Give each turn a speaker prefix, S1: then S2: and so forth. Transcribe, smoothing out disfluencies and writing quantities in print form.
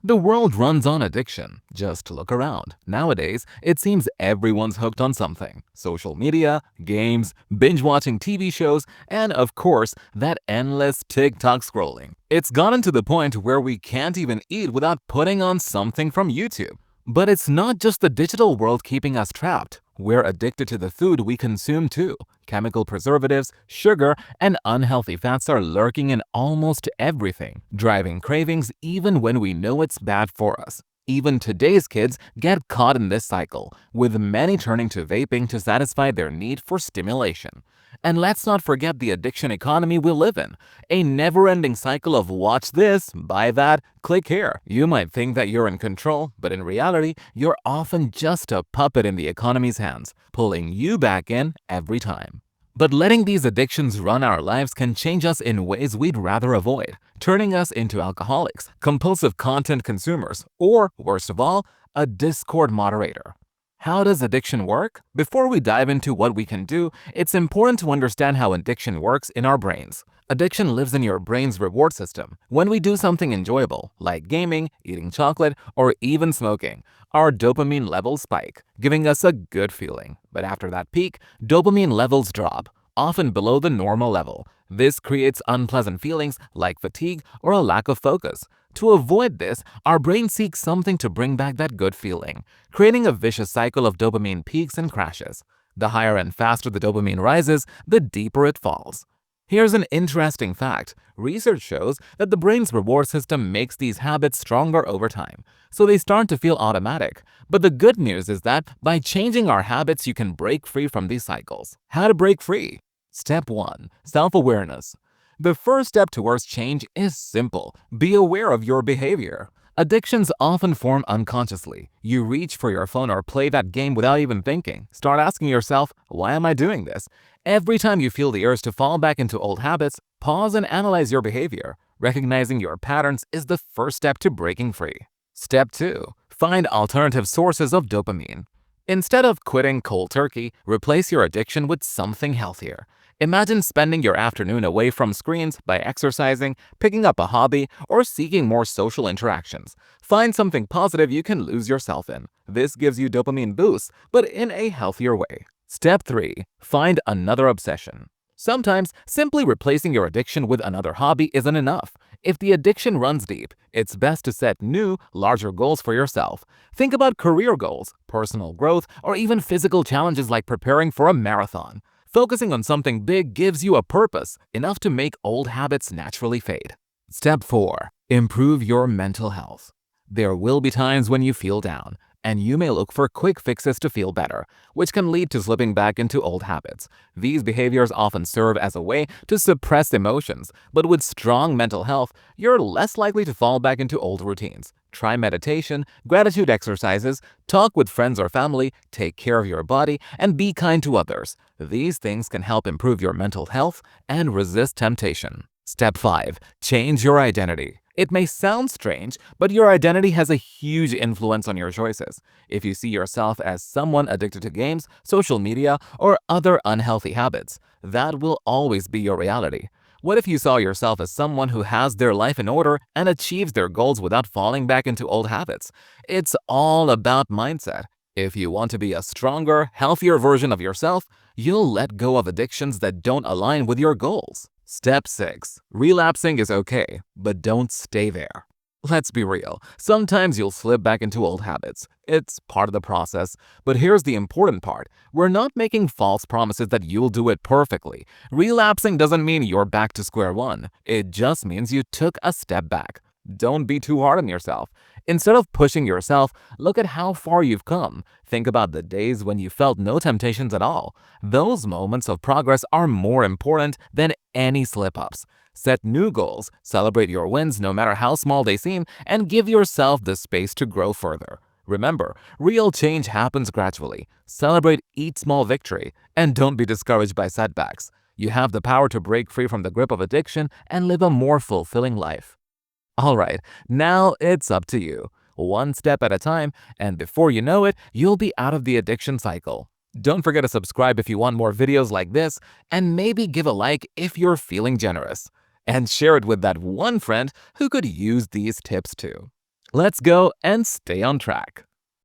S1: The world runs on addiction. Just look around. Nowadays, it seems everyone's hooked on something. Social media, games, binge watching TV shows, and of course, that endless TikTok scrolling. It's gotten to the point where we can't even eat without putting on something from YouTube. But it's not just the digital world keeping us trapped. We're addicted to the food we consume too. Chemical preservatives, sugar, and unhealthy fats are lurking in almost everything, driving cravings even when we know it's bad for us. Even today's kids get caught in this cycle, with many turning to vaping to satisfy their need for stimulation. And let's not forget the addiction economy we live in, a never-ending cycle of watch this, buy that, click here. You might think that you're in control, but in reality, you're often just a puppet in the economy's hands, pulling you back in every time. But letting these addictions run our lives can change us in ways we'd rather avoid, turning us into alcoholics, compulsive content consumers, or, worst of all, a Discord moderator. How does addiction work? Before we dive into what we can do, it's important to understand how addiction works in our brains. Addiction lives in your brain's reward system. When we do something enjoyable, like gaming, eating chocolate, or even smoking, our dopamine levels spike, giving us a good feeling. But after that peak, dopamine levels drop, often below the normal level. This creates unpleasant feelings like fatigue or a lack of focus. To avoid this, our brain seeks something to bring back that good feeling, creating a vicious cycle of dopamine peaks and crashes. The higher and faster the dopamine rises, the deeper it falls. Here's an interesting fact. Research shows that the brain's reward system makes these habits stronger over time, so they start to feel automatic. But the good news is that by changing our habits, you can break free from these cycles. How to break free? Step 1. Self-awareness. The first step towards change is simple. Be aware of your behavior. Addictions often form unconsciously. You reach for your phone or play that game without even thinking. Start asking yourself, why am I doing this? Every time you feel the urge to fall back into old habits, pause and analyze your behavior. Recognizing your patterns is the first step to breaking free. Step 2. Find alternative sources of dopamine. Instead of quitting cold turkey, replace your addiction with something healthier. Imagine spending your afternoon away from screens by exercising, picking up a hobby, or seeking more social interactions. Find something positive you can lose yourself in. This gives you dopamine boosts, but in a healthier way. Step 3. Find another obsession. Sometimes, simply replacing your addiction with another hobby isn't enough. If the addiction runs deep, it's best to set new, larger goals for yourself. Think about career goals, personal growth, or even physical challenges like preparing for a marathon. Focusing on something big gives you a purpose, enough to make old habits naturally fade. Step 4. Improve your mental health. There will be times when you feel down, and you may look for quick fixes to feel better, which can lead to slipping back into old habits. These behaviors often serve as a way to suppress emotions, but with strong mental health, you're less likely to fall back into old routines. Try meditation, gratitude exercises, talk with friends or family, take care of your body, and be kind to others. These things can help improve your mental health and resist temptation. Step 5. Change your identity. It may sound strange, but your identity has a huge influence on your choices. If you see yourself as someone addicted to games, social media, or other unhealthy habits, that will always be your reality. What if you saw yourself as someone who has their life in order and achieves their goals without falling back into old habits? It's all about mindset. If you want to be a stronger, healthier version of yourself, you'll let go of addictions that don't align with your goals. Step 6. Relapsing is okay, but don't stay there. Let's be real. Sometimes you'll slip back into old habits. It's part of the process. But here's the important part. We're not making false promises that you'll do it perfectly. Relapsing doesn't mean you're back to square one. It just means you took a step back. Don't be too hard on yourself. Instead of pushing yourself, look at how far you've come. Think about the days when you felt no temptations at all. Those moments of progress are more important than any slip-ups. Set new goals, celebrate your wins no matter how small they seem, and give yourself the space to grow further. Remember, real change happens gradually. Celebrate each small victory, and don't be discouraged by setbacks. You have the power to break free from the grip of addiction and live a more fulfilling life. Alright, now it's up to you. One step at a time, and before you know it, you'll be out of the addiction cycle. Don't forget to subscribe if you want more videos like this, and maybe give a like if you're feeling generous. And share it with that one friend who could use these tips too. Let's go and stay on track.